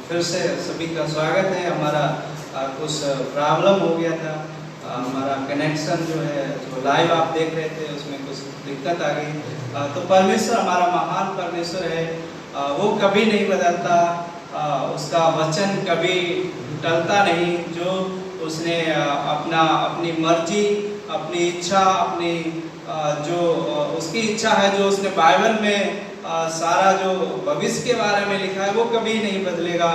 फिर से सभी का स्वागत है। हमारा कुछ प्रॉब्लम हो गया था, हमारा कनेक्शन जो है जो लाइव आप देख रहे थे उसमें कुछ दिक्कत आ गई। तो परमेश्वर हमारा महान परमेश्वर है, वो कभी नहीं बदलता, उसका वचन कभी टलता नहीं। जो उसने अपनी मर्जी, अपनी इच्छा, अपनी जो उसकी इच्छा है, जो उसने बाइबल में सारा जो भविष्य के बारे में लिखा है वो कभी नहीं बदलेगा।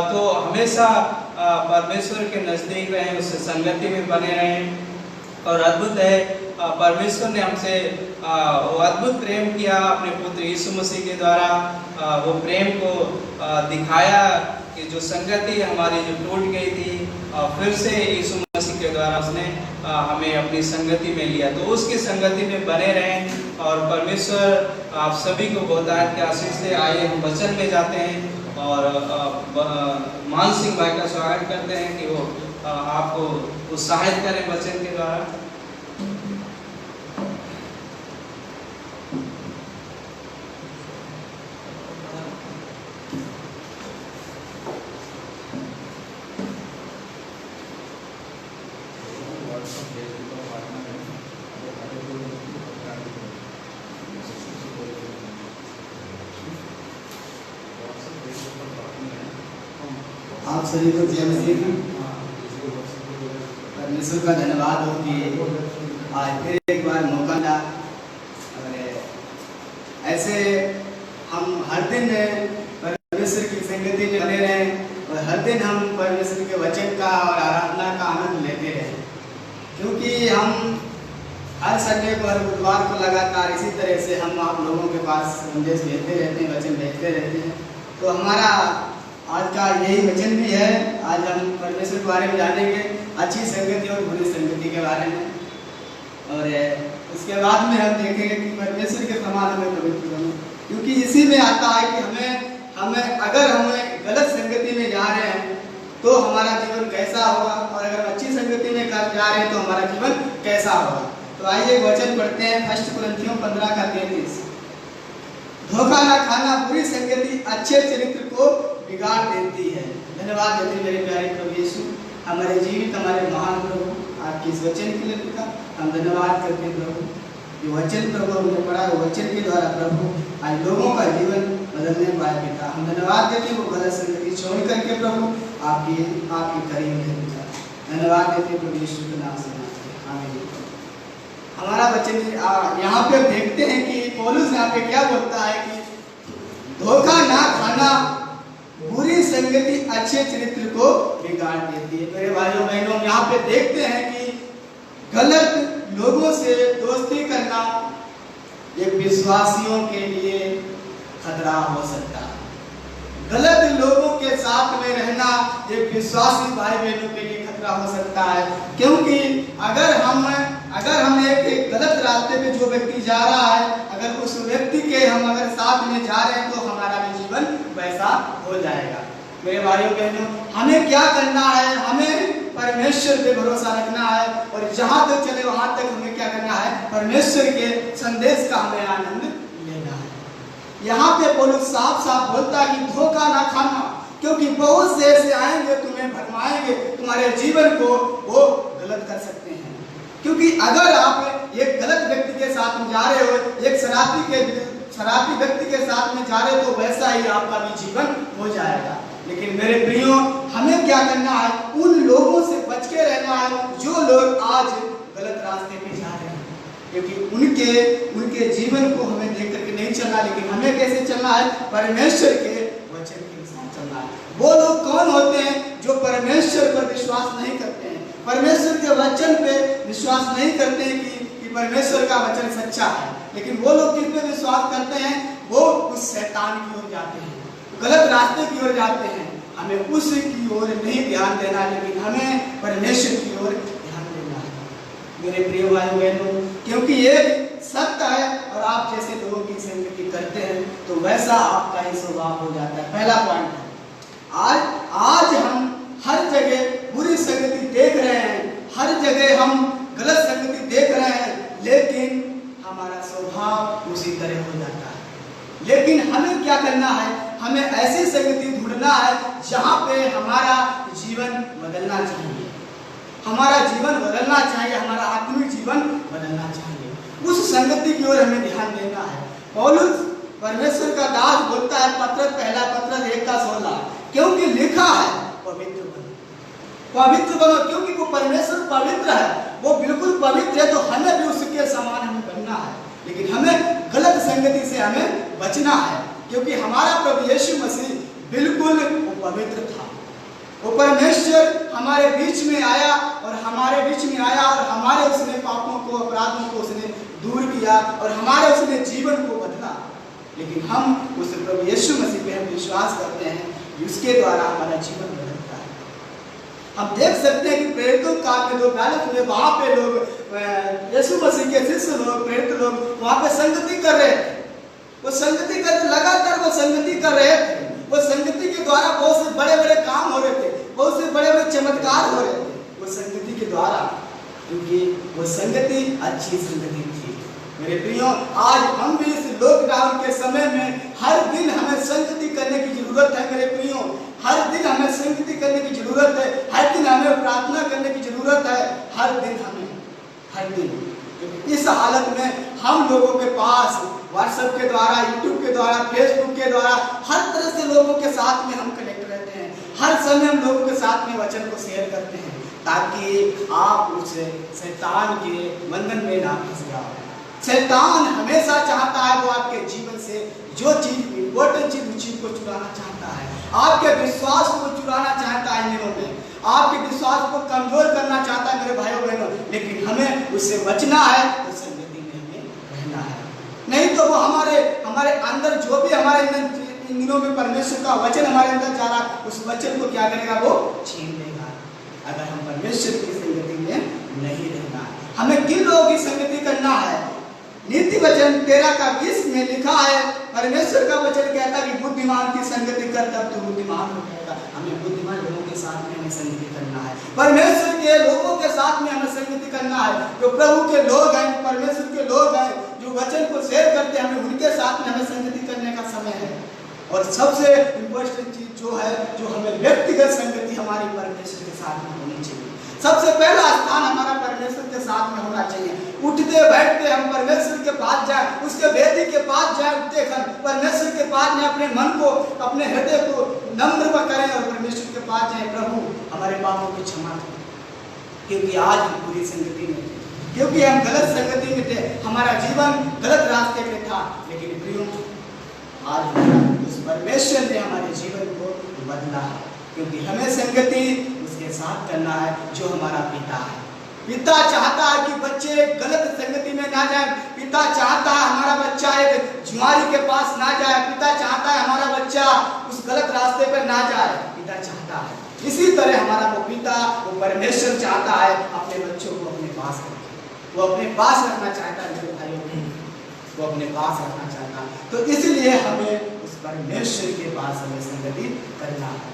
तो हमेशा परमेश्वर के नज़दीक रहें, उससे संगति में बने रहें। और अद्भुत है, परमेश्वर ने हमसे वो अद्भुत प्रेम किया अपने पुत्र यीशु मसीह के द्वारा। वो प्रेम को दिखाया कि जो संगति हमारी जो टूट गई थी, फिर से यीशु मसीह के द्वारा उसने हमें अपनी संगति में लिया। तो उसकी संगति में बने रहें और परमेश्वर आप सभी को बहुतायत के आशीष दे। आइए हम वचन में जाते हैं और मान सिंह भाई का स्वागत करते हैं कि वो आपको उत्साहित करें वचन के द्वारा। आप सभी को जय मसीह। परमेश्वर का धन्यवाद हो कि आज फिर एक बार मौका मिला। और ऐसे हम हर दिन परमेश्वर की संगति में बने रहें और हर दिन हम परमेश्वर के वचन का और आराधना का आनंद लेते रहें, क्योंकि हम हर संडे को, हर बुधवार को लगातार इसी तरह से हम आप लोगों के पास संदेश भेजते रहते हैं, वचन भेजते रहते हैं। तो हमारा आज का यही वचन भी है। आज हम परमेश्वर के बारे में जानेंगे, अच्छी संगति और बुरी संगति के बारे में। और उसके बाद में हम देखेंगे कि परमेश्वर के समान हमें पवित्र बनना, क्योंकि इसी में आता है कि हमें अगर हम गलत संगति में जा रहे हैं तो हमारा जीवन कैसा होगा, और अगर अच्छी संगति में जा रहे हैं तो हमारा जीवन कैसा होगा। तो आइए वचन पढ़ते हैं, 1 कुरिन्थियों 15:33। धोखा ना खाना, बुरी संगति अच्छे चरित्र को बिगाड़ देती है। धन्यवाद देते मेरे प्यारे प्रभु यीशु, हमारे जीवित, हमारे महान प्रभु, आपके इस वचन के लिए पिता हम धन्यवाद करते हैं प्रभु। जो वचन प्रभु हमने पढ़ा, वो वचन के द्वारा प्रभु आज लोगों का जीवन बदलने पाए पिता। हम धन्यवाद देते वो गलत संगति छोड़ करके प्रभु आपके करीब है पिता। धन्यवाद देते प्रभु यीशु के नाम से, आमीन। हमारा वचन यहाँ पे देखते हैं कि पौलुस यहाँ पे क्या बोलता है कि धोखा ना खाना, बुरी संगति अच्छे चरित्र को बिगाड़ देती है। मेरे भाइयों बहनों, यहाँ पे देखते हैं कि गलत लोगों से दोस्ती करना एक विश्वासियों के लिए खतरा हो सकता है। गलत लोगों के साथ में रहना एक विश्वासी भाई बहनों के लिए खतरा हो सकता है, क्योंकि अगर हम एक गलत रास्ते पे जो व्यक्ति जा रहा है, अगर उस व्यक्ति के हम अगर साथ में जा रहे हैं तो हमारा भी जीवन वैसा हो जाएगा। मेरे भाइयों बहनों, हमें क्या करना है? हमें परमेश्वर पे भरोसा रखना है, और जहां तक चले वहां तक हमें क्या करना है? परमेश्वर के संदेश का हमें आनंद लेना है। यहाँ पे पौलुस साफ साफ बोलता है कि धोखा ना खाना, क्योंकि बहुत से ऐसे आएंगे तुम्हें भरमाएंगे, तुम्हारे जीवन को वो गलत कर सकते हैं। क्योंकि अगर आप एक गलत व्यक्ति के साथ में जा रहे हो, एक शराबी व्यक्ति के साथ में जा रहे हो, तो वैसा ही आपका भी जीवन हो जाएगा। लेकिन मेरे प्रियो, हमें क्या करना है? उन लोगों से बच के रहना है जो लोग आज गलत रास्ते पे जा रहे हैं, क्योंकि उनके जीवन को हमें देख करके नहीं चलना, लेकिन हमें कैसे चलना है? परमेश्वर के वचन के साथ चलना है। वो लोग कौन होते हैं जो परमेश्वर पर विश्वास नहीं करते हैं, परमेश्वर के वचन पे विश्वास नहीं करते हैं कि परमेश्वर का वचन सच्चा है, लेकिन वो लोग किस पे विश्वास करते हैं? वो उस शैतान की ओर जाते हैं, गलत रास्ते की ओर जाते हैं। हमें उस की ओर नहीं ध्यान देना, लेकिन हमें परमेश्वर की ओर ध्यान देना है मेरे प्रिय भाइयों बहनों, क्योंकि ये सत्य है। और आप जैसे लोगों की संगति करते हैं तो वैसा आपका ही स्वभाव हो जाता है। पहला पॉइंट है, आज हम हर जगह बुरी संगति देख रहे हैं, हर जगह हम गलत संगति देख रहे हैं, लेकिन हमारा स्वभाव उसी तरह हो जाता है। लेकिन हमें क्या करना है? हमें ऐसी संगति ढूंढना ढूंढना है जहाँ पे हमारा जीवन बदलना चाहिए, हमारा जीवन बदलना चाहिए, हमारा आत्मिक जीवन बदलना चाहिए। उस संगति की ओर हमें ध्यान देना है। पौलुस परमेश्वर का दास बोलता है पत्रस 1:1-16, क्योंकि लिखा है पवित्र बनो, पवित्र बनो, क्योंकि वो परमेश्वर पवित्र है, वो बिल्कुल पवित्र है, तो हमें भी उसके समान हमें बनना है। लेकिन हमें गलत संगति से हमें बचना है, क्योंकि हमारा प्रभु यीशु मसीह बिल्कुल वो पवित्र था। वो परमेश्वर हमारे बीच में आया और हमारे बीच में आया और हमारे उसने पापों को, अपराधों को उसने दूर किया और हमारे उसने जीवन को बदला। लेकिन हम उस प्रभु यीशु मसीह पे हम विश्वास करते हैं, उसके द्वारा हमारा जीवन बदलता है। हम देख सकते हैं कि प्रेरितों काल में 2 बालक हुए, वहां पे लोग यीशु मसीह के शिष्य लोग, प्रेरित लोग वहां पे संगति कर रहे थे। वो संगति कर लगातार वो संगति कर रहे थे। वो संगति के द्वारा बहुत से बड़े बड़े काम हो रहे थे, बहुत से बड़े बड़े चमत्कार हो रहे थे वो संगति के द्वारा, क्योंकि वो संगति अच्छी संगति थी। मेरे प्रियो, आज हम भी इस लॉकडाउन के समय में हर दिन हमें संगति करने की जरूरत है। मेरे प्रियो, हर दिन हमें संगति करने की जरूरत है, हर दिन हमें प्रार्थना करने की जरूरत है, हर दिन। इस हालत में हम लोगों के पास व्हाट्सएप के द्वारा, यूट्यूब के द्वारा, फेसबुक के द्वारा हर तरह से लोगों के साथ में हम कनेक्ट रहते हैं। हर समय हम लोगों के साथ में वचन को शेयर करते हैं, ताकि आप उस शैतान के बंधन में ना फंस जाओ। शैतान हमेशा चाहता है वो आपके जीवन से जो चीज इंपॉर्टेंट चीज, उस चीज को चुराना चाहता है। आपके विश्वास को चुराना चाहता है दिनों में, आपके विश्वास को कमजोर करना चाहता है मेरे भाइयों बहनों। लेकिन हमें उससे बचना है, तो संगति में हमें रहना है। नहीं तो वो हमारे अंदर जो भी हमारे इन दिनों में परमेश्वर का वचन हमारे अंदर जा रहा, उस वचन को क्या करेगा, वो छीन लेगा। अगर हम परमेश्वर की संगति में नहीं रहना, हमें किन लोगों की संगति करना है? नीति वचन 13:20 में लिखा है, परमेश्वर का वचन कहता है कि बुद्धिमान की संगति कर तब तू बुद्धिमान हो जाएगा। हमें बुद्धिमान लोगों के साथ में हमें संगति करना है, परमेश्वर के लोगों के साथ में हमें संगति करना है। जो प्रभु के लोग हैं, परमेश्वर के लोग हैं, जो वचन को शेयर करते हैं, हमें उनके साथ में हमें संगति करने का समय है। और सबसे इम्पोर्टेंट चीज जो है, जो हमें व्यक्तिगत संगति हमारी परमेश्वर के साथ में होनी चाहिए। सबसे पहला स्थान हमारा परमेश्वर के साथ में होना चाहिए। उठते बैठते हम परमेश्वर के पास जाए, उसके वेदी के पास जाए, उठते परमेश्वर के पास जाए, अपने मन को, अपने हृदय को नम्र करें और परमेश्वर के पास जाए, प्रभु हमारे पापों की क्षमा करें, क्योंकि आज हम पूरी संगति में थे, क्योंकि हम गलत संगति में थे, हमारा जीवन गलत रास्ते में था। लेकिन प्रियो, आज उस परमेश्वर ने हमारे जीवन को बदला है, क्योंकि हमें संगति उसके साथ करना है जो हमारा पिता है। पिता चाहता है कि बच्चे गलत संगति में ना जाए। पिता चाहता है हमारा बच्चा एक जुआरी के पास ना जाए। पिता चाहता है हमारा बच्चा उस गलत रास्ते पर ना जाए। पिता चाहता है, इसी तरह हमारा वो पिता, वो परमेश्वर चाहता है अपने बच्चों को अपने पास रखे। वो अपने पास रखना चाहता है मेरे भाइयों, वो अपने पास रखना चाहता है। तो इसलिए हमें उस परमेश्वर के पास हमें संगति करना है,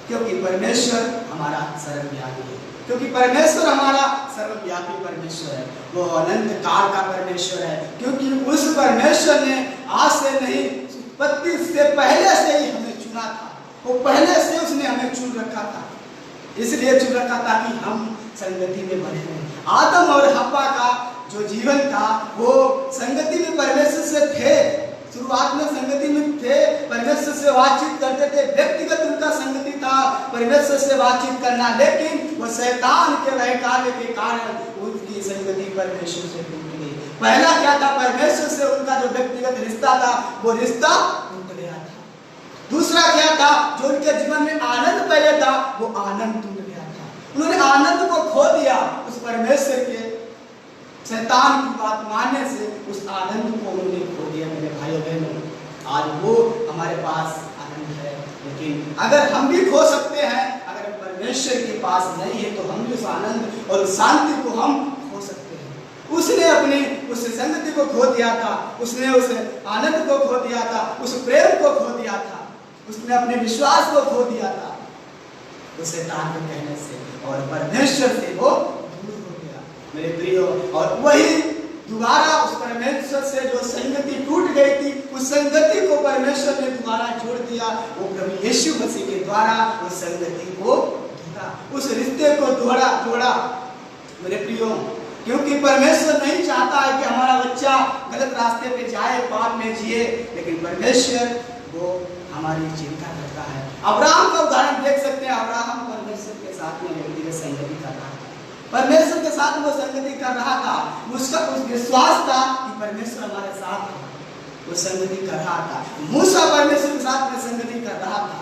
क्योंकि परमेश्वर हमारा सर्वव्यापी है, क्योंकि परमेश्वर हमारा सर्वव्यापी परमेश्वर है। वो अनंत काल का परमेश्वर है, क्योंकि उस परमेश्वर ने आज से नहीं, उत्पत्ति से पहले से ही हमें चुना था। वो पहले से उसने हमें चुन रखा था, इसलिए चुन रखा था कि हम संगति में बने रहें। आदम और हव्वा का जो जीवन था वो संगति में परमेश्वर से थे, शुरुआत में संगति में थे, परमेश्वर से बातचीत करते थे, व्यक्तिगत उनका संगति था परमेश्वर से बातचीत करना। लेकिन वो शैतान के बहकावे के कारण उनकी संगति परमेश्वर से टूट गई। पहला क्या था, परमेश्वर से उनका जो व्यक्तिगत रिश्ता था वो रिश्ता टूट गया था। दूसरा क्या था, जो उनके जीवन में आनंद पहले था वो आनंद टूट गया था। उन्होंने आनंद को खो दिया उस परमेश्वर के शैतान की बात मानने से, उस आनंद को उन्होंने खो दिया। मेरे भाइयों बहनों, आज वो हमारे पास आनंद है, लेकिन अगर हम भी खो सकते हैं, अगर परमेश्वर के पास नहीं है तो हम भी उस आनंद और उस शांति को हम खो सकते हैं। उसने अपनी उस संगति को खो दिया था, उसने उस आनंद को खो दिया था, उस प्रेम को खो दिया था, उसने अपने विश्वास को खो दिया था उस शैतान के कहने से, और परमेश्वर से वो मेरे प्रियो। और वही दोबारा उस परमेश्वर से जो संगति टूट गई थी, उस संगति को परमेश्वर ने दोबारा जोड़ दिया, वो प्रभु यीशु मसीह के द्वारा उस संगति को तोड़ा, उस रिश्ते को तोड़ा मेरे प्रियो। क्योंकि परमेश्वर नहीं चाहता है कि हमारा बच्चा गलत रास्ते पे जाए, पाप में जिए, लेकिन परमेश्वर वो हमारी चिंता करता है। अब्राहम का उदाहरण देख सकते हैं। अब्राहम परमेश्वर के साथ में व्यक्तिगत संगति कर रहा था, परमेश्वर के साथ वो संगति कर रहा था, उसका उस विश्वास था कि परमेश्वर हमारे साथ है, वो संगति कर रहा था। मूसा परमेश्वर के साथ में संगति कर रहा था,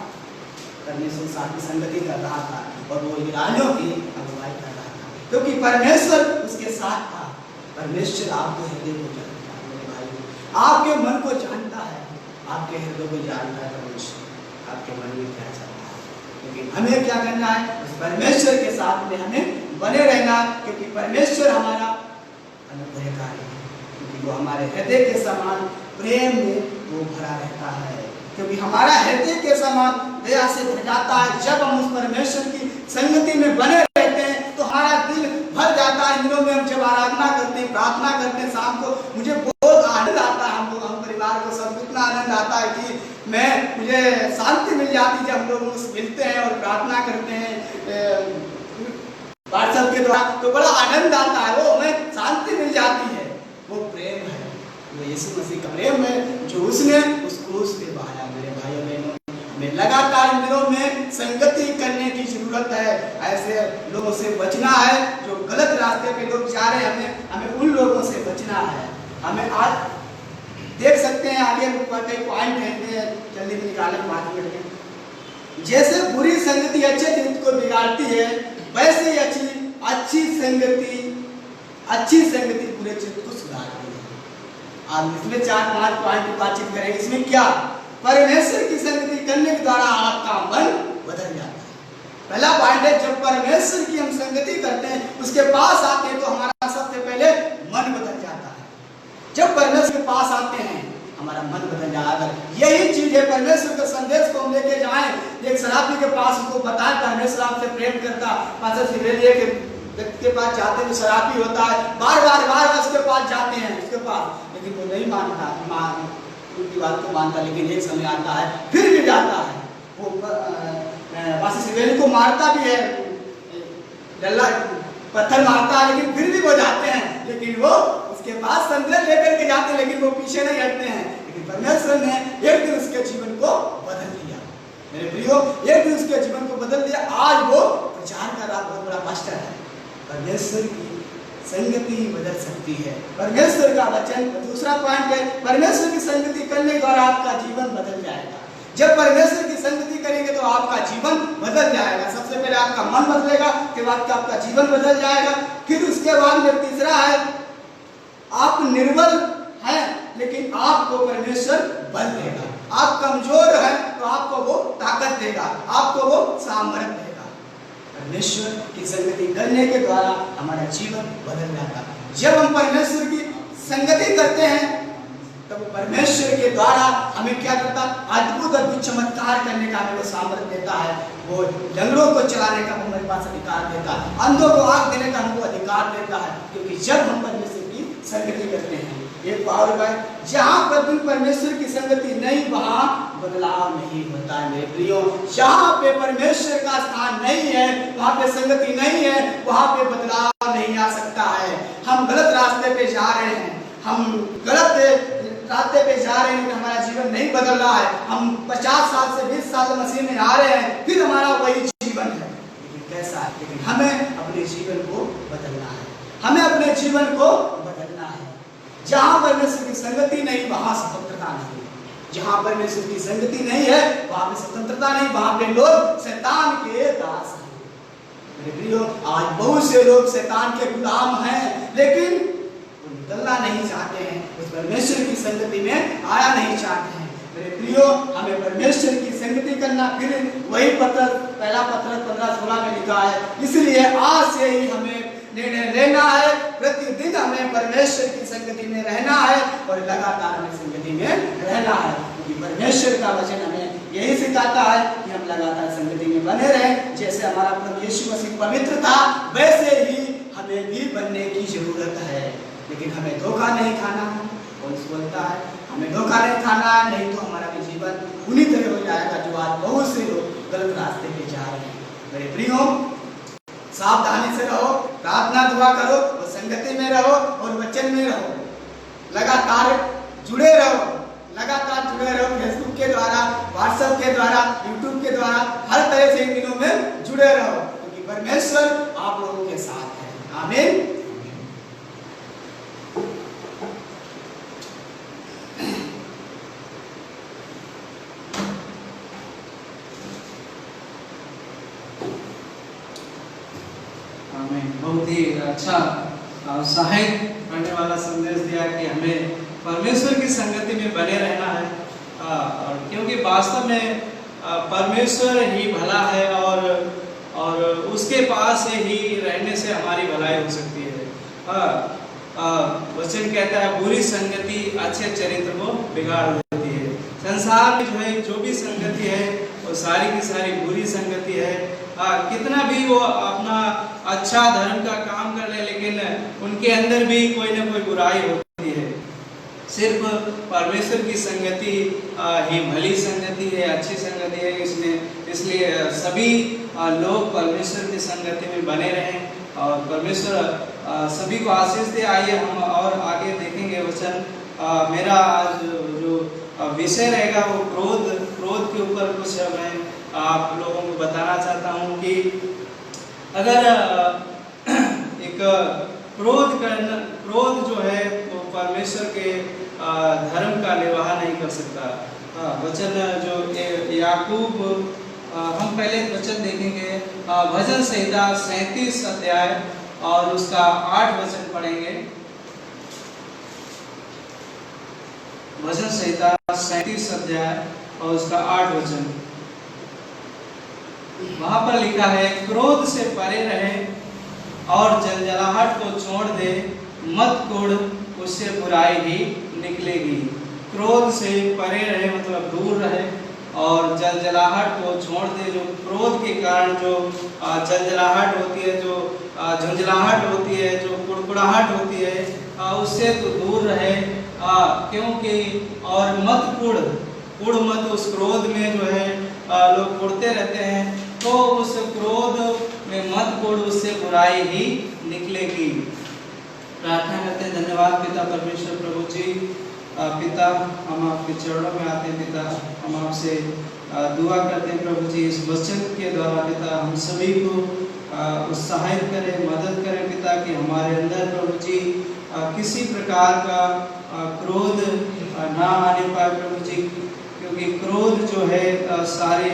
परमेश्वर के साथ में संगति कर रहा था, और वो इस्राएलियों की अगुवाई कर रहा था, क्योंकि परमेश्वर उसके साथ था। परमेश्वर आपके हृदय को जानता है मेरे भाई, आपके मन को जानता है, आपके हृदय को जानता है परमेश्वर, आपके मन में क्या चलता है। लेकिन हमें क्या करना है, उस परमेश्वर के साथ में हमें बने रहना, क्योंकि परमेश्वर हमारा अनुग्रहकारी है, क्योंकि वो हमारे हृदय के समान प्रेम में वो भरा रहता है, क्योंकि हमारा हृदय के समान दया से भर जाता है। जब हम उस परमेश्वर की संगति में बने रहते हैं तो हमारा दिल भर जाता है। दिनों में हम जब आराधना करते हैं, प्रार्थना करते हैं, शाम को मुझे बहुत आनंद आता है, हम परिवार को सब इतना आनंद आता है कि मुझे शांति मिल जाती है जब हम लोग मिलते हैं और प्रार्थना करते हैं व्हाट्सएप के द्वारा, तो बड़ा आनंद आता है, वो हमें शांति मिल जाती है। वो प्रेम है, वो यीशु मसीह का प्रेम है जो उसने उस क्रूस पे बहाया। मेरे भाइयों बहनों, हमें लगातार इन दिनों में संगति करने की जरूरत है। ऐसे लोगों से बचना है जो गलत रास्ते पे लोग जा रहे हैं, हमें उन लोगों से बचना है। हमें आज देख सकते हैं आगे कई पॉइंट है, जल्दी में निकालने की बात करके। जैसे बुरी संगति अच्छे चित्त को बिगाड़ती है, वैसे ही अच्छी संगति बुरे चित्त को सुधारती है। आप इसमें 4-5 पॉइंट बातचीत करेंगे। इसमें क्या, परमेश्वर की संगति करने के द्वारा आपका मन बदल जाता है। पहला पॉइंट है, जब परमेश्वर की हम संगति करते हैं, उसके पास आते हैं, तो हमारा सबसे पहले मन बदल जाता है। जब परमेश्वर के पास आते हैं हमारा मन बदल जाएगा। यही चीज है, परमेश्वर के संदेश को हम लेके जाएं। एक शराबी के पास उसको बताएं परमेश्वर आपसे प्रेम करता, पास्टर सिवेलिया के व्यक्ति के पास जाते हैं जो शराबी होता है, बार उसके पास जाते हैं उसके पास, लेकिन वो नहीं मानता, उनकी बात को मानता। लेकिन एक समय आता है फिर भी जाता है, वो पास्टर सिवेलिया को मारता भी है, डल्ला पत्थर मारता है, लेकिन फिर भी वो जाते हैं। लेकिन वो उसके पास संदेश लेकर के जाते हैं, लेकिन वो पीछे नहीं हटते हैं। लेकिन परमेश्वर ने एक दिन उसके जीवन को बदल दिया। मेरे प्रियो, एक दिन उसके जीवन को बदल दिया। आज वो प्रचार कर रहा, बहुत बड़ा पास्टर है। परमेश्वर की संगति बदल सकती है, परमेश्वर का वचन। दूसरा पॉइंट है, परमेश्वर की संगति करने के द्वारा आपका जीवन बदल जाएगा। जब परमेश्वर की संगति करेंगे तो आपका जीवन बदल जाएगा। सबसे पहले आपका मन बदलेगा, के बाद आपका जीवन बदल जाएगा। फिर उसके बाद में तीसरा है, आप निर्बल हैं लेकिन आपको परमेश्वर बल देगा। आप कमजोर हैं तो आपको वो ताकत देगा, आपको वो सामर्थ्य देगा। परमेश्वर की संगति करने के द्वारा हमारा जीवन बदल जाता है। जब हम परमेश्वर की संगति करते हैं तब परमेश्वर के द्वारा हमें क्या करता, अद्भुत चमत्कार करने का हमें वो सामर्थ्य देता है। वो लंगड़ों को चलाने का हमारे पास अधिकार देता है, अंधों को आँख देने का हमको अधिकार देता है, क्योंकि जब हम परमेश्वर की संगति करते हैं। एक और बात, जहाँ पर परमेश्वर की संगति नहीं वहाँ बदलाव नहीं होता है। मेरे प्रियो, जहाँ पे परमेश्वर का स्थान नहीं है, वहाँ पे संगति नहीं है, वहाँ पे बदलाव नहीं आ सकता है। हम गलत रास्ते पे जा रहे हैं, हम गलत रास्ते पे जा रहे हैं, हमारा जीवन नहीं बदल रहा है। हम 50 साल से 20 साल मसीह में आ रहे हैं, फिर हमारा वही जीवन है। लेकिन कैसा है, लेकिन हमें अपने जीवन को बदलना है, हमें अपने जीवन को बदलना है। जहाँ परमेश्वर की संगति नहीं वहाँ स्वतंत्रता नहीं, जहाँ परमेश्वर की संगति नहीं है वहाँ पे स्वतंत्रता नहीं, वहाँ पे लोग शैतान के दास हैं। मेरे प्रियो, आज बहुत से लोग शैतान के गुलाम हैं, लेकिन निकलना नहीं चाहते हैं, उस परमेश्वर की संगति में आया नहीं चाहते हैं। मेरे प्रियो, हमें परमेश्वर की संगति करना, फिर वही पहला पत्र 15-16 में लिखा है, इसलिए आज से ही हमें निर्णय लेना है, प्रतिदिन हमें परमेश्वर की संगति में रहना है और लगातार हमें संगति में रहना है, क्योंकि परमेश्वर का वचन हमें यही सिखाता है कि हम लगातार संगति में बने रहें। जैसे हमारा प्रभु यीशु मसीह पवित्र था, वैसे ही हमें भी बनने की जरूरत है। लेकिन हमें धोखा नहीं खाना है। कौन बोलता है हमें धोखा नहीं खाना है, नहीं तो हमारा भी जीवन उन्हीं तरह हो जाएगा जो आज बहुत से लोग गलत रास्ते पे जा रहे हैं। मेरे प्रियो, सावधानी से रहो, प्रार्थना दुआ करो और संगति में रहो और वचन में रहो, लगातार जुड़े रहो, लगातार जुड़े रहो। फेसबुक के द्वारा, व्हाट्सएप के द्वारा, यूट्यूब के द्वारा हर तरह से इन दिनों में जुड़े रहो, क्योंकि परमेश्वर आप लोगों के साथ है। आमीन। बहुत ही अच्छा सहायक करने वाला संदेश दिया कि हमें परमेश्वर की संगति में बने रहना है, और क्योंकि वास्तव में परमेश्वर ही भला है और उसके पास ही रहने से हमारी भलाई हो सकती है। वचन कहता है बुरी संगति अच्छे चरित्र को बिगाड़ देती है। संसार में जो है जो भी संगति है वो सारी की सारी बुरी संगति है। कितना भी वो अपना अच्छा धर्म का काम कर ले, लेकिन उनके अंदर भी कोई ना कोई बुराई होती है। सिर्फ परमेश्वर की संगति ही भली संगति है, अच्छी संगति है। इसलिए सभी लोग परमेश्वर की संगति में बने रहें और परमेश्वर सभी को आशीष दे। आइए हम और आगे देखेंगे वचन। मेरा आज जो विषय रहेगा वो क्रोध के ऊपर कुछ मैं आप लोगों को बताना चाहता हूँ कि अगर एक क्रोध जो है वो परमेश्वर के धर्म का निर्वाह नहीं कर सकता। वचन जो याकूब, हम पहले वचन देखेंगे भजन संहिता 37 अध्याय और उसका 8 वचन पढ़ेंगे। भजन संहिता 37 अध्याय और उसका 8 वचन। वहां पर लिखा है, क्रोध से परे रहे और जलजलाहट को छोड़ दे, मत कोड़, उससे बुराई ही निकलेगी। क्रोध से परे रहे मतलब दूर रहे, और जलजलाहट को छोड़ दे। जो क्रोध के कारण जो जलजलाहट होती है, जो झुंझलाहट होती है, जो कुड़कुड़ाहट होती है, उससे तो दूर रहे। क्योंकि और मत कुड़ मत, उस क्रोध में जो है लोग कुड़ते रहते हैं, तो उस क्रोध में मत कुड़, उससे बुराई ही निकलेगी। प्रार्थना करते हैं। धन्यवाद पिता परमेश्वर प्रभु जी। पिता, हम आपके चरणों में आते हैं पिता, हम आपसे दुआ करते हैं प्रभु जी, इस वचन के द्वारा पिता हम सभी को उत्साहित करें, मदद करें पिता, कि हमारे अंदर प्रभु जी किसी प्रकार का क्रोध ना आने पाए प्रभु जी, क्योंकि क्रोध जो है सारे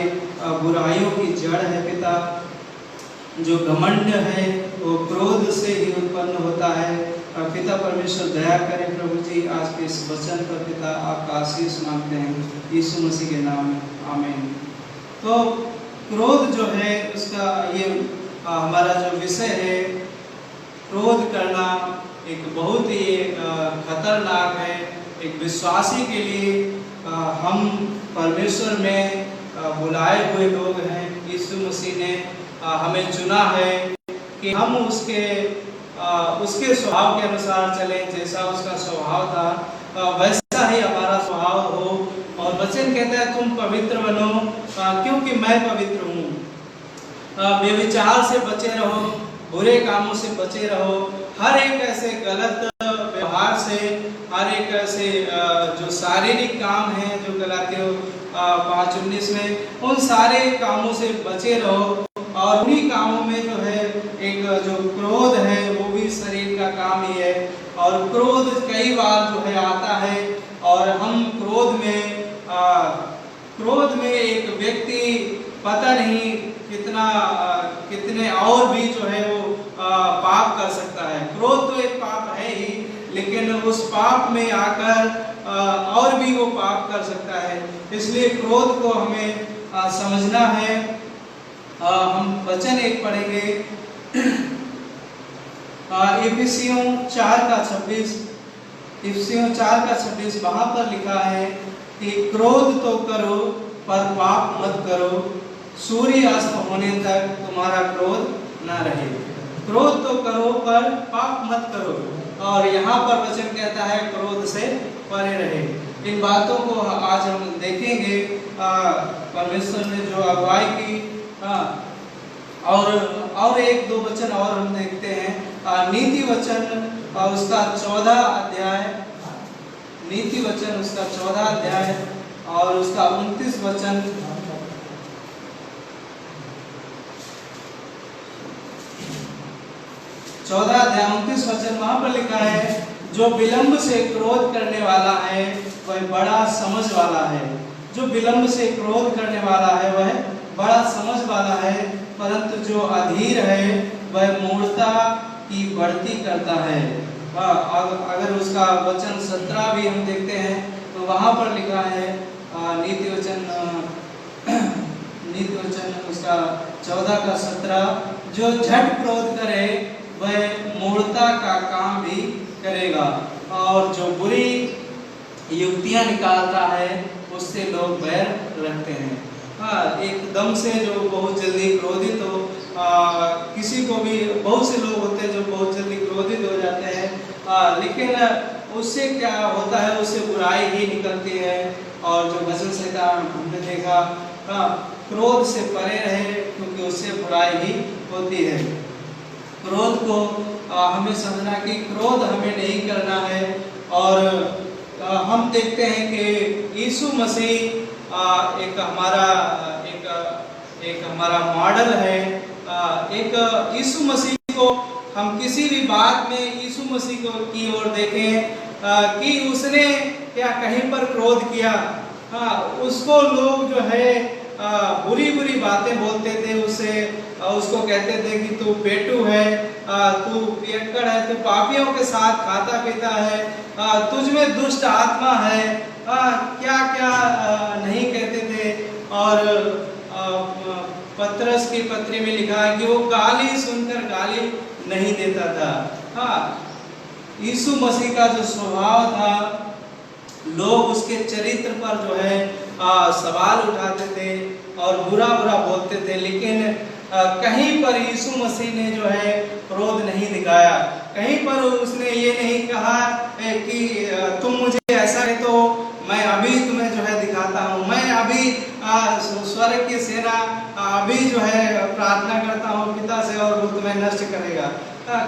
बुराइयों की जड़ है पिता। जो घमंड है वो क्रोध से ही उत्पन्न होता है। पिता परमेश्वर दया करें प्रभु जी, आज के इस वचन पर पिता आपका आशीष मांगते हैं यीशु मसीह के नाम में, आमीन। तो क्रोध जो है उसका ये हमारा जो विषय है, क्रोध करना एक बहुत ही खतरनाक है। एक विश्वासी के लिए हम परमेश्वर में बुलाए हुए लोग हैं। यीशु मसीह ने हमें चुना है कि हम उसके स्वभाव के अनुसार चलें। जैसा उसका स्वभाव था वैसा ही हमारा स्वभाव हो। और वचन कहता है तुम पवित्र बनो क्योंकि मैं पवित्र हूँ। व्यभिचार से बचे रहो, बुरे कामों से बचे रहो, हर एक ऐसे गलत व्यवहार से, हर एक ऐसे जो शारीरिक काम है जो गलातियों 5:19 में, उन सारे कामों से बचे रहो। और उन्हीं कामों में जो है एक जो क्रोध है वो भी शरीर का काम ही है। और क्रोध कई बार जो है आता है, और हम क्रोध में एक व्यक्ति पता नहीं कितने और भी जो है वो पाप कर सकता है। क्रोध तो एक पाप है ही, लेकिन उस पाप में आकर और भी वो पाप कर सकता है। इसलिए क्रोध को हमें समझना है। हम वचन एक पढ़ेंगे, इफिसियों 4:26। इफिसियों 4:26 वहां पर लिखा है कि क्रोध तो करो पर पाप मत करो, सूर्य अस्त होने तक तुम्हारा क्रोध न रहे। क्रोध तो करो पर पाप मत करो। और यहाँ पर वचन कहता है क्रोध से परे रहे। इन बातों को आज हम देखेंगे। परमेश्वर ने जो अगुवाई की। और एक दो वचन और हम देखते हैं। नीति वचन उसका 14 अध्याय, नीति वचन उसका 14 अध्याय और उसका 29 वचन। 14 अध्याय 29 वचन वहां पर लिखा है, जो विलंब से क्रोध करने वाला है वह बड़ा समझ वाला है। जो विलंब से क्रोध करने वाला है वह बड़ा समझ वाला है, परंतु जो अधीर है वह मूढ़ता की बढ़ती करता है। अगर उसका वचन 17 भी हम देखते हैं तो वहां पर लिखा है, नीति वचन उसका 14 का 17, जो झट क्रोध करे वह मूढ़ता का काम भी करेगा, और जो बुरी युक्तियां निकालता है उससे लोग बैर रखते हैं। एकदम से जो बहुत जल्दी क्रोधित हो, किसी को भी, बहुत से लोग होते हैं जो बहुत जल्दी क्रोधित हो जाते हैं, लेकिन उससे क्या होता है, उससे बुराई ही निकलती है। और जो भजन संहिता हमने देखा, क्रोध से परे रहे क्योंकि उससे बुराई ही होती है। क्रोध को हमें समझना कि क्रोध हमें नहीं करना है। और हम देखते हैं कि यीशु मसीह एक हमारा मॉडल है। एक यीशु मसीह को हम किसी भी बात में यीशु मसीह को की ओर देखें कि उसने क्या कहीं पर क्रोध किया। उसको लोग जो है बुरी बुरी बातें बोलते थे, उसको कहते थे कि तू पेटू है, तू पियक्कड़ है, तू पापियों के साथ खाता पीता है, तुझ में दुष्ट आत्मा है, क्या क्या नहीं कहते थे। और पतरस की पत्री में लिखा है कि वो गाली सुनकर गाली नहीं देता था। यीशु मसीह का जो स्वभाव था, लोग उसके चरित्र पर जो है सवाल उठाते थे और बुरा बुरा बोलते थे, लेकिन कहीं पर यीशु मसीह ने जो है क्रोध नहीं दिखाया। कहीं पर उसने ये नहीं कहा कि तुम मुझे ऐसा है तो मैं अभी तुम्हें जो है दिखाता हूँ, मैं अभी स्वर्ग की सेना अभी जो है प्रार्थना करता हूँ पिता से और वो तुम्हें नष्ट करेगा।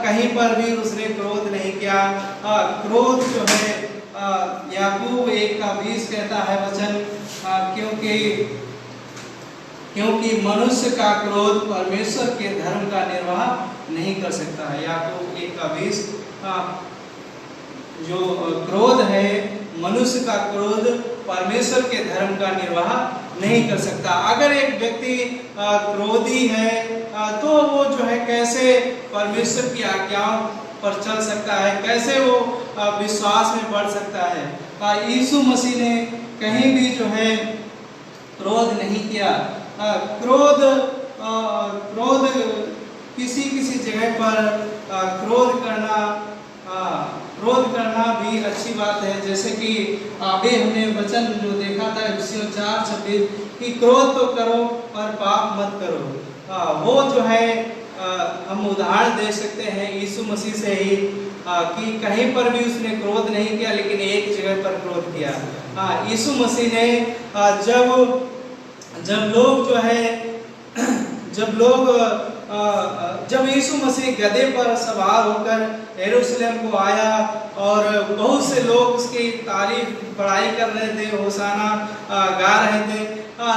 कहीं पर भी उसने क्रोध नहीं किया। क्रोध जो है याकूब 1:20 कहता है वचन, क्योंकि मनुष्य का क्रोध परमेश्वर के धर्म का निर्वाह नहीं कर सकता है। याकूब 1:20। जो क्रोध है, मनुष्य का क्रोध परमेश्वर के धर्म का निर्वाह नहीं कर सकता। अगर एक व्यक्ति क्रोधी है तो वो जो है कैसे परमेश्वर की आज्ञाओं पर चल सकता है, कैसे वो विश्वास में बढ़ सकता है। यीशु मसीह ने कहीं भी जो है क्रोध नहीं किया। क्रोध किसी जगह पर क्रोध करना भी अच्छी बात है। जैसे कि अभी हमने वचन जो देखा था इफिसियों 4:26 कि क्रोध तो करो पर पाप मत करो। वो जो है हम उदाहरण दे सकते हैं यीशु मसीह से ही कि कहीं पर भी उसने क्रोध नहीं किया, लेकिन एक जगह पर क्रोध किया। यीशु मसीह ने जब यीशु मसीह गधे पर सवार होकर यरूशलेम को आया और बहुत से लोग उसकी तारीफ बड़ाई कर रहे थे, होशाना गा रहे थे,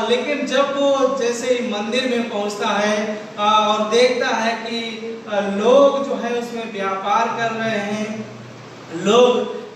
लेकिन जब वो जैसे ही मंदिर में पहुंचता है और देखता है कि लोग जो है उसमें व्यापार कर रहे हैं, लोग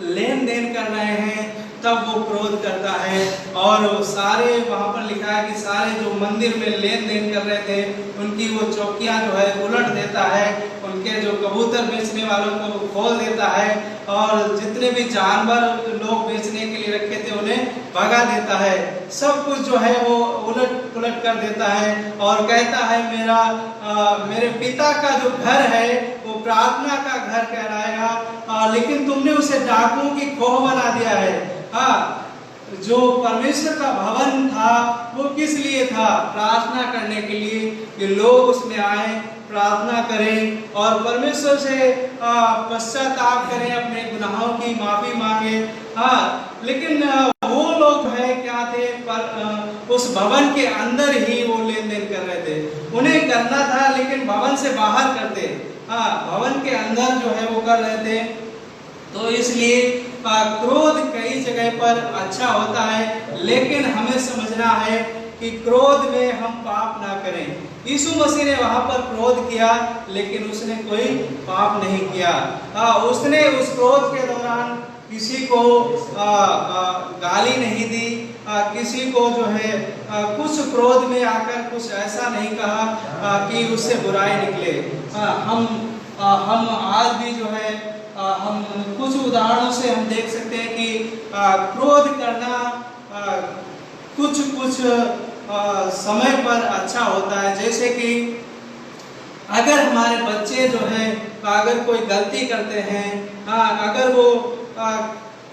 लेन देन कर रहे हैं, तब वो क्रोध करता है। और सारे वहाँ पर लिखा है कि सारे जो मंदिर में लेन देन कर रहे थे उनकी वो चौकियाँ जो है उलट देता है, उनके जो कबूतर बेचने वालों को खोल देता है, और जितने भी जानवर लोग बेचने के लिए रखे थे उन्हें भगा देता है। सब कुछ जो है वो उलट पुलट कर देता है और कहता है मेरे पिता का जो घर है वो प्रार्थना का घर कहलाएगा, लेकिन तुमने उसे डाकुओं की खोह बना दिया है। जो परमेश्वर का भवन था वो किस लिए था? प्रार्थना करने के लिए, कि लोग उसमें आए, प्रार्थना करें और परमेश्वर से पश्चाताप करें, अपने गुनाहों की माफी मांगे। लेकिन लोग है क्या थे, पर उस भवन के अंदर ही वो लेन देन कर रहे थे। उन्हें करना था लेकिन भवन से बाहर करते, हाँ भवन के अंदर जो है वो कर रहे थे। तो इसलिए क्रोध कई जगह पर अच्छा होता है, लेकिन हमें समझना है कि क्रोध में हम पाप ना करें। यीशु मसीह ने वहां पर क्रोध किया लेकिन उसने कोई पाप नहीं किया। उसने उस क्रोध के दौरान किसी को गाली नहीं दी, किसी को जो है कुछ क्रोध में आकर कुछ ऐसा नहीं कहा कि उससे बुराई निकले। हम आज भी जो है हम कुछ उदाहरणों से हम देख सकते हैं कि क्रोध करना कुछ समय पर अच्छा होता है। जैसे कि अगर हमारे बच्चे जो है अगर कोई गलती करते हैं, अगर वो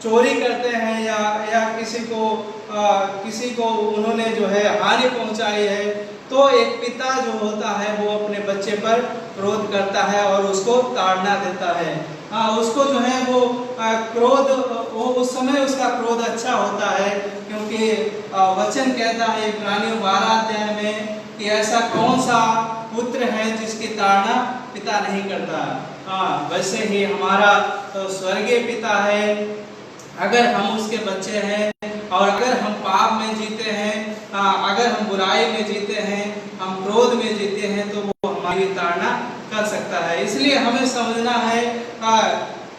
चोरी करते हैं या किसी को उन्होंने जो है हानि पहुंचाई है, तो एक पिता जो होता है वो अपने बच्चे पर क्रोध करता है और उसको ताड़ना देता है। उसको जो है वो क्रोध, वो उस समय उसका क्रोध अच्छा होता है, क्योंकि वचन कहता है इब्रानियों 12 अध्याय में कि ऐसा कौन सा पुत्र है जिसकी ताड़ना पिता नहीं करता। वैसे ही हमारा तो स्वर्गीय पिता है, अगर हम उसके बच्चे हैं और अगर हम पाप में जीते हैं, अगर हम बुराई में जीते हैं, हम क्रोध में जीते हैं, तो वो हमारी ताड़ना कर सकता है। इसलिए हमें समझना है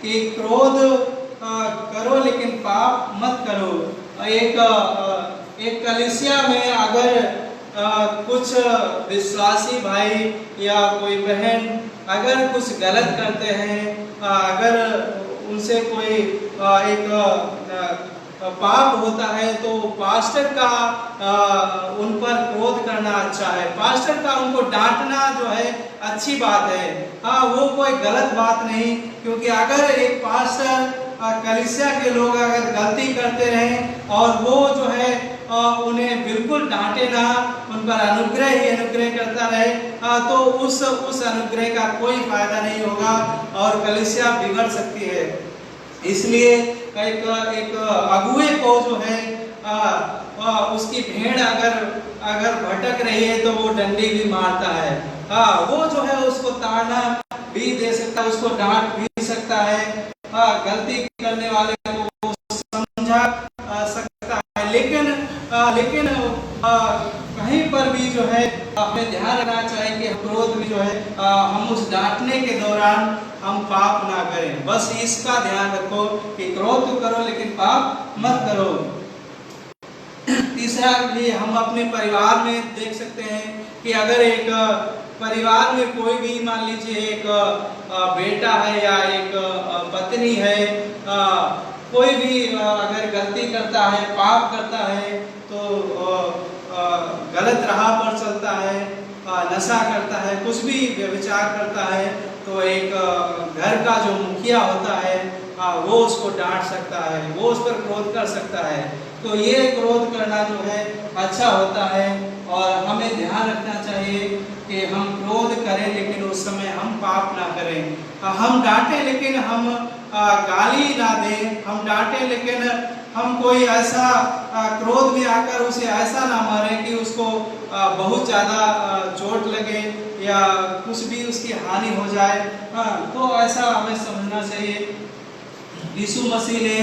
कि क्रोध करो लेकिन पाप मत करो। एक कलीसिया में अगर कुछ विश्वासी भाई या कोई बहन अगर कुछ गलत करते हैं, अगर उनसे कोई एक पाप होता है, तो पास्टर का उन पर क्रोध करना अच्छा है। पास्टर का उनको डांटना जो है अच्छी बात है, वो कोई गलत बात नहीं। क्योंकि अगर एक पास्टर कलीसिया के लोग अगर गलती करते रहें और वो जो है उन्हें बिल्कुल डांटे ना, उन पर अनुग्रह ही अनुग्रह करता रहे, तो उस अनुग्रह का कोई फायदा नहीं होगा और कलीसिया बिगड़ सकती है। इसलिए एक अगुए को जो है उसकी भेड़ अगर भटक रही है तो वो डंडी भी मारता है। वो जो है उसको ताड़ना भी दे सकता है, उसको डांट भी सकता है, गलती करने वाले को वो समझा सकता है। लेकिन कहीं पर भी जो है हमें ध्यान रखना चाहिए कि क्रोध में जो है हम उस डांटने के दौरान हम पाप ना करें। बस इसका ध्यान रखो कि क्रोध तो करो लेकिन पाप मत करो। तीसरा भी हम अपने परिवार में देख सकते हैं कि अगर एक परिवार में कोई भी, मान लीजिए एक बेटा है या एक पत्नी है, कोई भी अगर गलती करता है, पाप करता है, तो गलत राह पर चलता है, नशा करता है, कुछ भी व्यभिचार करता है, तो एक घर का जो मुखिया होता है वो उसको डांट सकता है, वो उस पर क्रोध कर सकता है। तो ये क्रोध करना जो है अच्छा होता है और हमें ध्यान रखना चाहिए कि हम क्रोध करें लेकिन उस समय हम पाप ना करें। हम डांटें लेकिन हम गाली ना दें, हम डांटें लेकिन हम कोई ऐसा क्रोध में आकर उसे ऐसा ना मारें कि उसको बहुत ज़्यादा चोट लगे या कुछ भी उसकी हानि हो जाए। तो ऐसा हमें समझना चाहिए। यीशु मसीह ने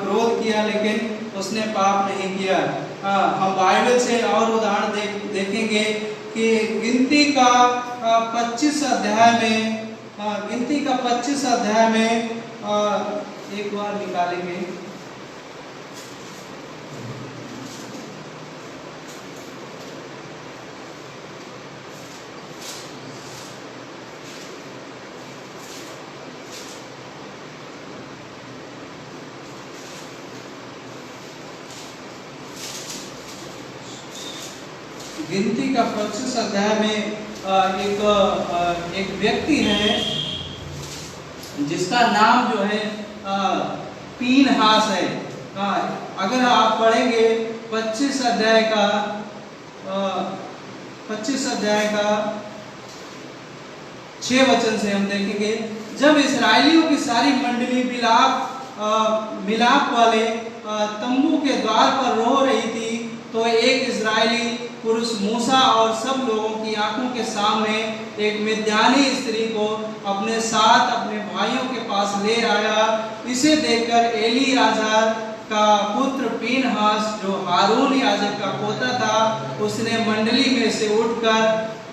क्रोध किया लेकिन उसने पाप नहीं किया। हम बाइबल से और उदाहरण देखेंगे कि गिनती का 25 अध्याय में, गिनती का 25 अध्याय में एक बार निकालेंगे। गिनती का 25 अध्याय में एक व्यक्ति है जिसका नाम जो है पीनहास है। अगर आप पढ़ेंगे 25 अध्याय का 6 वचन से हम देखेंगे, जब इस्राएलियों की सारी मंडली मिलाप वाले तंबू के द्वार पर रो रही थी, तो एक इजरायली पुरुष मूसा और सब लोगों की आंखों के सामने एक मिद्यानी स्त्री को अपने साथ अपने भाइयों के पास ले आया। इसे देखकर एलीआजर का पुत्र पीनहास, जो हारून याजक का पोता था, उसने मंडली में से उठकर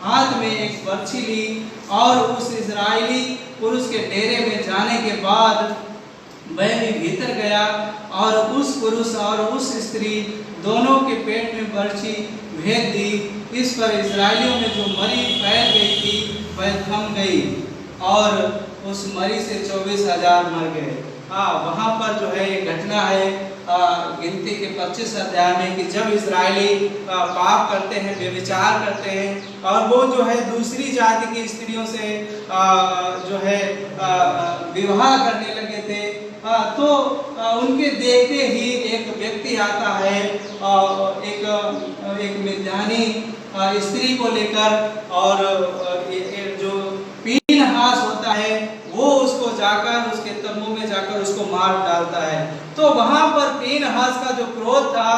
हाथ में एक बर्छी ली और उस इजरायली पुरुष के डेरे में जाने के बाद वह भी भीतर गया और उस पुरुष और उस स्त्री दोनों के पेट में बर्छी भेद दी। इस पर इजरायलियों में जो मरी फैल गई थी वह थम गई और उस मरी से 24,000 मर गए। वहाँ पर जो है ये घटना है गिनती के 25 अध्याय में कि जब इजरायली पाप करते हैं, व्यभिचार करते हैं और वो जो है दूसरी जाति की स्त्रियों से जो है विवाह करने लगे थे, तो उनके देखते ही एक व्यक्ति आता है एक मिद्यानी स्त्री को लेकर, और जो पीनहास होता है वो उसको जाकर उसके तंबू में जाकर उसको मार डालता है। तो वहां पर पीनहास का जो क्रोध था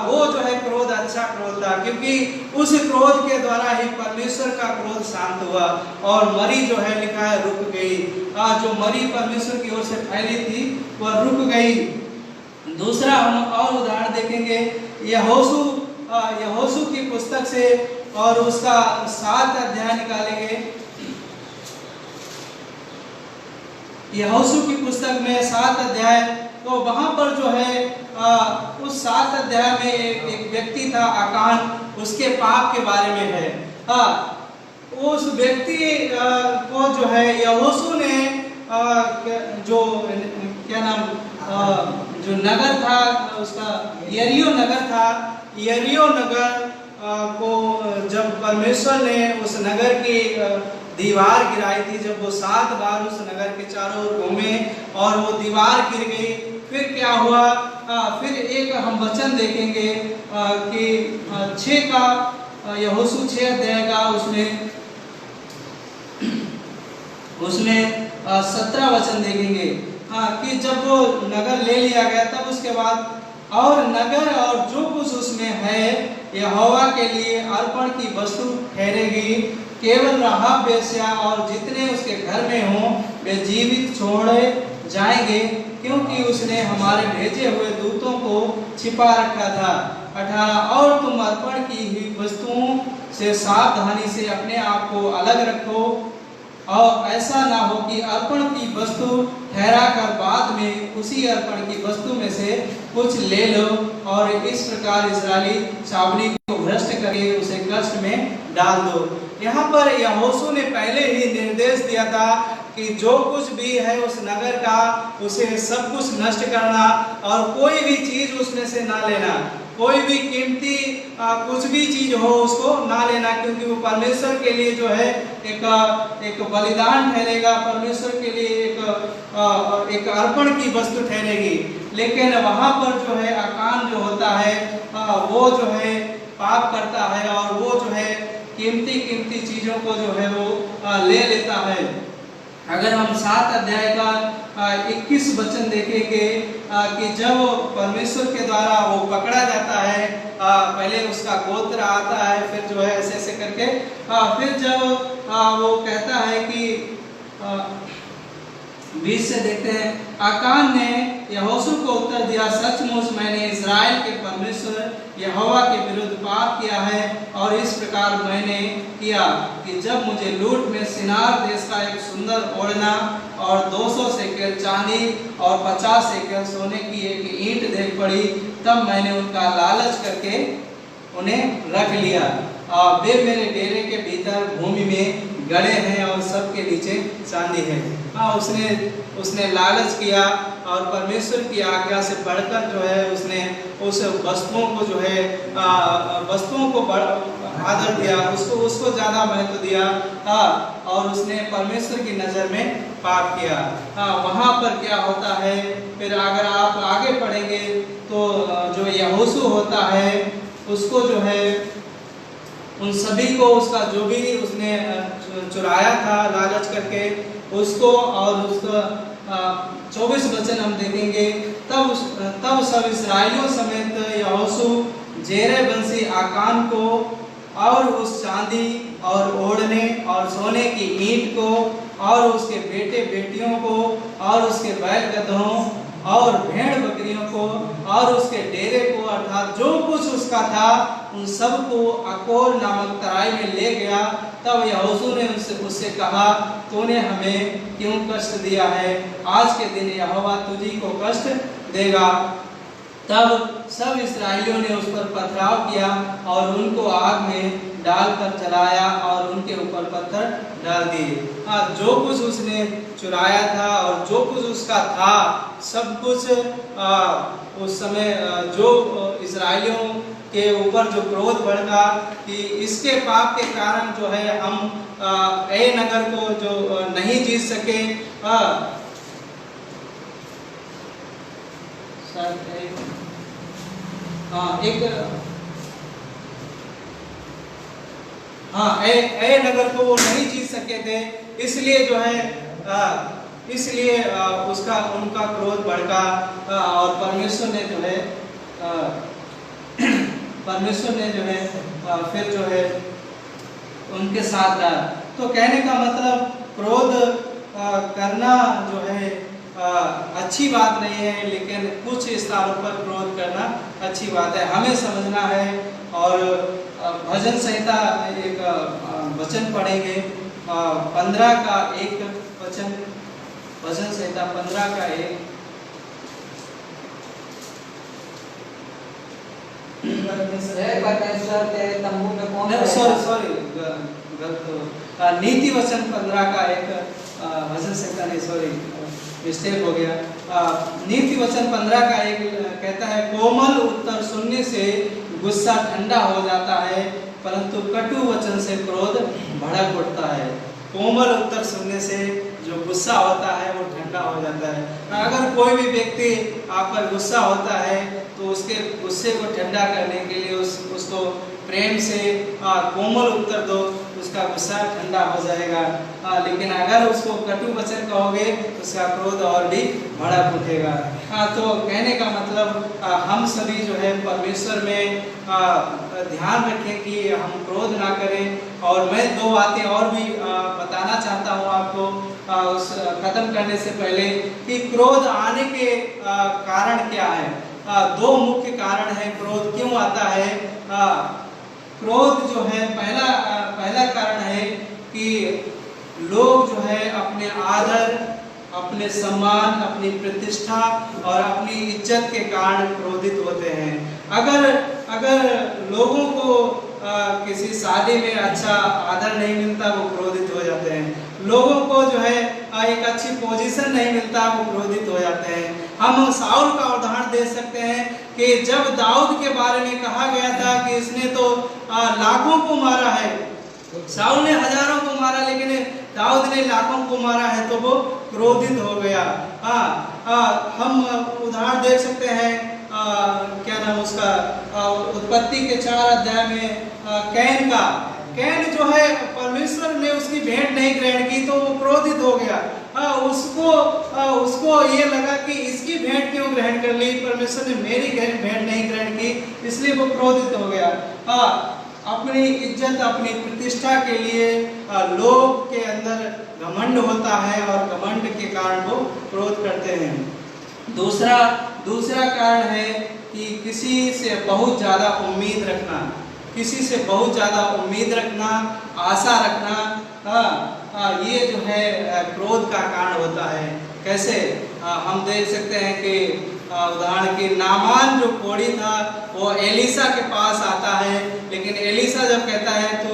वो जो है क्रोध अच्छा क्रोध था, क्योंकि उस क्रोध के द्वारा ही परमेश्वर का क्रोध शांत हुआ और मरी जो है लिखा है रुक गई। जो मरी परमेश्वर की ओर से फैली थी वह रुक गई। दूसरा हम और उदाहरण देखेंगे यहोशू की पुस्तक से, और उसका 7 अध्याय निकालेंगे। यहोशू की पुस्तक में 7 अध्याय, तो वहां पर जो है उस 7 अध्याय में एक व्यक्ति था आकान, उसके पाप के बारे में है। उस व्यक्ति को जो है यहोशू ने जो क्या नाम जो नगर था उसका यरीहो नगर था, यरीहो नगर को जब परमेश्वर ने उस नगर की दीवार गिराई थी, जब वो 7 बार उस नगर के चारों ओर घूमे और वो दीवार गिर गई, फिर क्या हुआ? फिर एक हम वचन देखेंगे कि 6 का यहोशू 6 अध्याय का उसमें 17 वचन देखेंगे कि जब वो नगर ले लिया गया तब उसके बाद और नगर और जो कुछ उसमें है यहोवा के लिए अर्पण की वस्तु ठहरेगी। केवल राहाब वेश्या और जितने उसके घर में हों वे जीवित छोड़े जाएंगे, क्योंकि उसने हमारे भेजे हुए दूतों को छिपा रखा था। 18 और तुम अर्पण की ही वस्तुओं से सावधानी से अपने आप को अलग रखो, और ऐसा ना हो कि अर्पण की वस्तु ठहरा कर बाद में उसी अर्पण की वस्तु में से कुछ ले लो, और इस प्रकार इस्राएली छावनी को भ्रष्ट करके उसे कष्ट में डाल दो। यहाँ पर यहोशू ने पहले ही निर्देश दिया था कि जो कुछ भी है उस नगर का उसे सब कुछ नष्ट करना और कोई भी चीज उसमें से ना लेना, कोई भी कीमती कुछ भी चीज हो उसको ना लेना, क्योंकि वो परमेश्वर के लिए जो है एक बलिदान ठहरेगा, परमेश्वर के लिए एक अर्पण की वस्तु ठहरेगी। लेकिन वहाँ पर जो है आकान जो होता है वो जो है पाप करता है और वो जो है कीमती चीजों को जो है वो ले लेता है। अगर हम 7 अध्याय का 21 वचन देखेंगे कि जब परमेश्वर के द्वारा वो पकड़ा जाता है, पहले उसका गोत्र आता है, फिर जो है ऐसे ऐसे करके फिर जब वो कहता है कि 20 से देखते हैं, आकान ने यहोशू को उत्तर दिया, सचमुच मैंने इज़राइल के परमेश्वर यहोवा के विरुद्ध पाप किया है, और इस प्रकार मैंने किया कि जब मुझे लूट में सिनार देश का एक सुंदर ओढ़ना और 200 शेकेल चांदी और 50 शेकेल सोने की एक ईंट देख पड़ी, तब मैंने उनका लालच करके उन्हें रख लिया। वे मेरे डेरे के भीतर भूमि में गड़े हैं और सबके नीचे चांदी है। उसने लालच किया और परमेश्वर की आज्ञा से बढ़कर जो है उसने उस वस्तुओं को जो है वस्तुओं को आदर दिया, उसको ज्यादा महत्व दिया और उसने परमेश्वर की नजर में पाप किया। वहाँ पर क्या होता है, फिर अगर आप आगे पढ़ेंगे तो जो यहोशू होता है उसको जो है उन सभी को उसका जो भी उसने चुराया था लालच करके उसको, और उसका 24 वचन हम देखेंगे तब सब इसराइलियों समेत यहोशू जेरेबंसी आकान को और उस चांदी और ओढ़ने और सोने की ईंट को और उसके बेटे बेटियों को और उसके बैल गदहों और भेड़ बकरियों को और उसके डेरे को अर्थात जो कुछ उसका था उन सब को अकोल नामक तराई में ले गया। तब यहोशू ने उससे कहा, तूने हमें क्यों कष्ट दिया है? आज के दिन यहोवा तुझी को कष्ट देगा। तब सब इसराइलियों ने उस पर पथराव किया और उनको आग में डालकर जलाया और उनके ऊपर पत्थर डाल दिए। जो कुछ उसने चुराया था और जो कुछ उसका था सब कुछ उस समय जो इसराइलियों के ऊपर जो क्रोध भड़का कि इसके पाप के कारण जो है हम ए नगर को जो नहीं जीत सके। ए नगर को वो नहीं जीत सके थे, इसलिए जो है इसलिए उसका उनका क्रोध भड़का और परमेश्वर ने जो है फिर जो है उनके साथ रहा। तो कहने का मतलब क्रोध करना जो है अच्छी बात नहीं है, लेकिन कुछ स्थानों पर क्रोध करना अच्छी बात है, हमें समझना है। और भजन संहिता एक वचन पढ़ेंगे 15 का एक वचन, भजन संहिता 15 का एक। परमेश्वर तेरे तंबू में कौन है? सॉरी गलत। नीति वचन 15 का एक भजन संहिता नहीं, सॉरी मिस्टेक हो गया। नीति वचन 15 का एक कहता है, कोमल उत्तर सुनने से गुस्सा ठंडा हो जाता है, परंतु कटु वचन से क्रोध भड़क उठता है। कोमल उत्तर सुनने से जो गुस्सा होता है वो ठंडा हो जाता है। अगर कोई भी व्यक्ति आप पर गुस्सा होता है तो उसके गुस्से को ठंडा करने के लिए उसको प्रेम से कोमल उत्तर दो, उसका गुस्सा ठंडा हो जाएगा। लेकिन अगर उसको कटु वचन कहोगे तो उसका क्रोध और भी भड़क उठेगा। तो कहने का मतलब हम सभी जो है परमेश्वर में ध्यान रखें कि हम क्रोध ना करें। और मैं दो बातें और भी बताना चाहता हूँ आपको उस खत्म करने से पहले कि क्रोध आने के कारण क्या है। दो मुख्य कारण है क्रोध क्यों आता है। क्रोध जो है पहला कारण है कि लोग जो है अपने आदर, अपने सम्मान, अपनी प्रतिष्ठा और अपनी इज्जत के कारण क्रोधित होते हैं। अगर लोगों को किसी शादी में अच्छा आदर नहीं मिलता वो क्रोधित हो जाते हैं। लोगों को जो है एक अच्छी पोजीशन नहीं मिलता वो क्रोधित हो जाते हैं। हम साउल का उदाहरण दे सकते हैं कि जब दाऊद के बारे में कहा गया था कि इसने तो लाखों को मारा है, साउल ने हजारों को मारा लेकिन दाऊद ने लाखों को मारा है, तो वो क्रोधित हो गया। हम उदाहरण देख सकते हैं क्या नाम उसका उत्पत्ति के 4 अध्याय में कैन जो है परमेश्वर ने उसकी भेंट नहीं ग्रहण की तो वो क्रोधित हो गया। उसको ये लगा कि इसकी भेंट क्यों ग्रहण कर ली, परमेश्वर ने मेरी भेंट नहीं ग्रहण की, इसलिए वो क्रोधित हो गया। अपनी इज्जत, अपनी प्रतिष्ठा के लिए लोग के अंदर घमंड होता है और घमंड के कारण वो क्रोध करते हैं। दूसरा कारण है कि किसी से बहुत ज्यादा उम्मीद रखना, किसी से बहुत ज्यादा उम्मीद रखना, आशा रखना, ये जो है क्रोध का कारण होता है। कैसे हम देख सकते हैं कि उदाहरण के नामान जो कोढ़ी था वो एलिसा के पास आता है, लेकिन एलिसा जब कहता है तो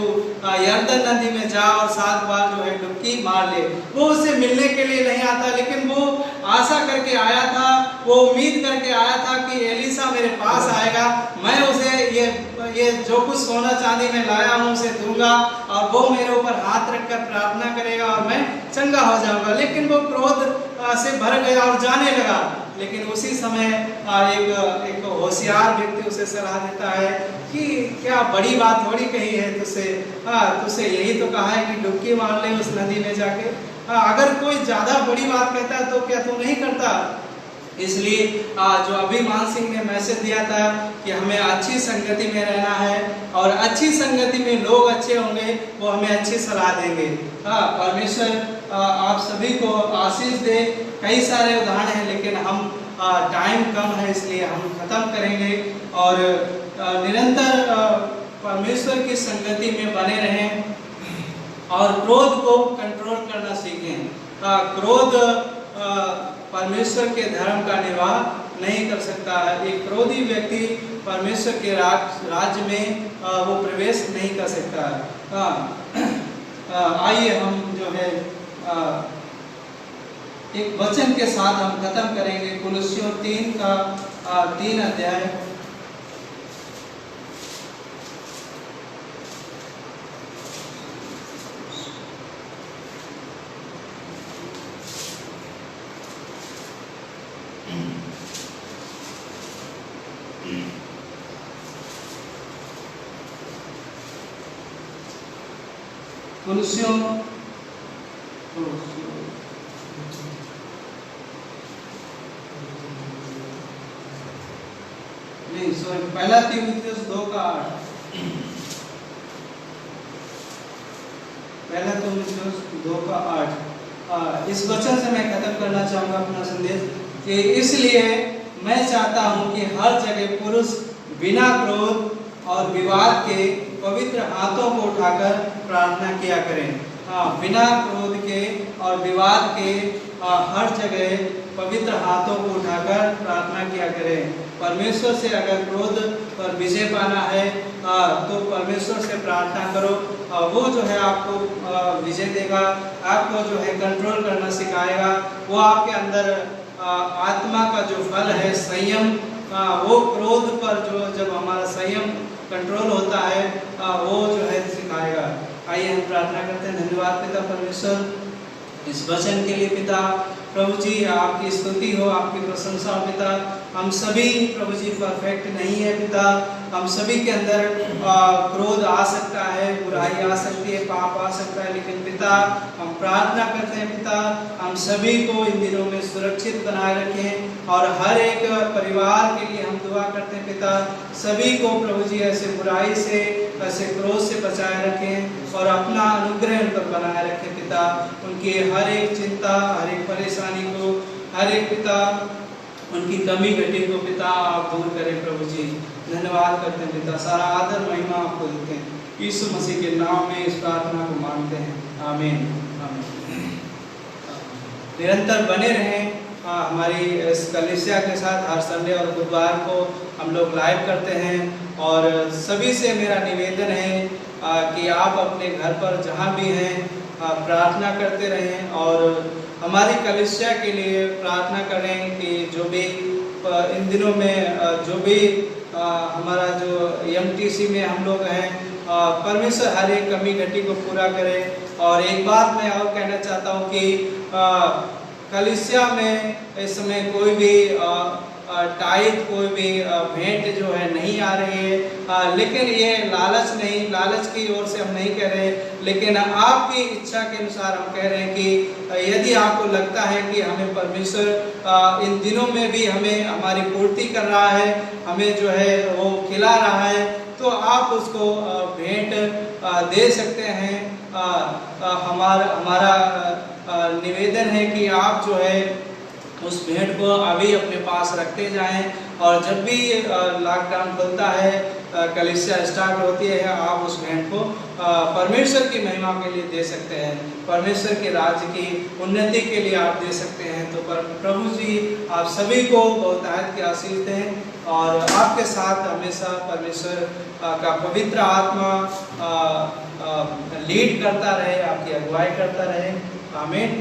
यरदन नदी में जा और 7 बार जो है डुबकी मार ले, वो उससे मिलने के लिए नहीं आता, लेकिन वो आशा करके आया था, वो उम्मीद करके आया था कि एलिसा मेरे पास आएगा, मैं उसे ये जो कुछ सोना चांदी में लाया हूँ उसे दूंगा और वो मेरे ऊपर हाथ रखकर प्रार्थना करेगा और मैं चंगा हो जाऊंगा। लेकिन वो क्रोध से भर गया और जाने लगा। लेकिन उसी समय एक होशियार व्यक्ति उसे सलाह देता है कि क्या बड़ी बात थोड़ी कही है तुझसे यही तो कहा है कि डुबकी मार ले उस नदी में जाके। अगर कोई ज्यादा बड़ी बात कहता है तो क्या तू नहीं करता? इसलिए जो अभी मान सिंह ने मैसेज दिया था कि हमें अच्छी संगति में रहना है और अच्छी संगति में लोग अच्छे होंगे, वो हमें अच्छी सलाह देंगे। परमेश्वर आप सभी को आशीष दे। कई सारे उदाहरण हैं, लेकिन हम टाइम कम है इसलिए हम खत्म करेंगे और निरंतर परमेश्वर की संगति में बने रहें और क्रोध को कंट्रोल करना सीखें। क्रोध परमेश्वर के धर्म का निर्वाह नहीं कर सकता है। एक क्रोधी व्यक्ति परमेश्वर के राज्य में वो प्रवेश नहीं कर सकता है। आइए हम जो है एक वचन के साथ हम खत्म करेंगे। कुलुस्सियों 3 का 3 अध्याय। कुलुस्सियों नहीं सॉरी, पहला तीमुथियुस 2 का 8। पहला तीमुथियुस 2 का 8। इस वचन से मैं खत्म करना चाहूंगा अपना संदेश कि इसलिए मैं चाहता हूं कि हर जगह पुरुष बिना क्रोध और विवाद के पवित्र हाथों को उठाकर प्रार्थना किया करें। बिना क्रोध के और विवाद के हर जगह पवित्र हाथों को उठाकर प्रार्थना किया करें। परमेश्वर से अगर क्रोध पर विजय पाना है तो परमेश्वर से प्रार्थना करो। वो जो है आपको विजय देगा, आपको जो है कंट्रोल करना सिखाएगा। वो आपके अंदर आत्मा का जो फल है संयम, वो क्रोध पर जो जब हमारा संयम कंट्रोल होता है वो जो है सिखाएगा। आइए हम प्रार्थना करते हैं। धन्यवाद पिता परमेश्वर इस वचन के लिए। पिता प्रभु जी आपकी स्तुति हो, आपकी प्रशंसा हो। पिता हम सभी प्रभु जी परफेक्ट नहीं है पिता, हम सभी के अंदर क्रोध आ सकता है, बुराई आ सकती है, पाप आ सकता है, लेकिन पिता हम प्रार्थना करते हैं पिता हम सभी को इन दिनों में सुरक्षित बनाए रखें और हर एक परिवार के लिए हम दुआ करते हैं पिता सभी को प्रभु जी ऐसे बुराई से, ऐसे क्रोध से बचाए रखें और अपना अनुग्रह उन पर बनाए रखें पिता। उनकी हर एक चिंता, हर एक परेशानी को, हर एक पिता उनकी कमी घटी को पिता आप दूर करें प्रभु जी। धन्यवाद करते हैं पिता, सारा आदर महिमा आपको देते हैं। यीशु मसीह के नाम में इस प्रार्थना को मांगते हैं, आमीन आमीन। निरंतर बने रहें हमारी इस कलीसिया के साथ। हर संडे और बुधवार को हम लोग लाइव करते हैं और सभी से मेरा निवेदन है कि आप अपने घर पर जहाँ भी हैं प्रार्थना करते रहें और हमारी कलीसिया के लिए प्रार्थना करें कि जो भी इन दिनों में जो भी हमारा जो MTC में हम लोग हैं परमेश्वर हर एक कमी घटी को पूरा करे। और एक बात मैं और कहना चाहता हूँ कि कलीसिया में इस समय कोई भी टाइप, कोई भी भेंट जो है नहीं आ रही है, लेकिन ये लालच नहीं, लालच की ओर से हम नहीं कह रहे, लेकिन आपकी इच्छा के अनुसार हम कह रहे हैं कि यदि आपको लगता है कि हमें परमेश्वर इन दिनों में भी हमें हमारी पूर्ति कर रहा है, हमें जो है वो खिला रहा है, तो आप उसको भेंट दे सकते हैं। हमारा निवेदन है कि आप जो है उस भेंट को अभी अपने पास रखते जाएं और जब भी लॉकडाउन खुलता है, कलीसिया स्टार्ट होती है, आप उस भेंट को परमेश्वर की महिमा के लिए दे सकते हैं, परमेश्वर के राज्य की उन्नति के लिए आप दे सकते हैं। तो प्रभु जी आप सभी को बहुतायत की आशीष दें और आपके साथ हमेशा परमेश्वर का पवित्र आत्मा लीड करता रहे, आपकी अगुवाई करता रहे। आमीन।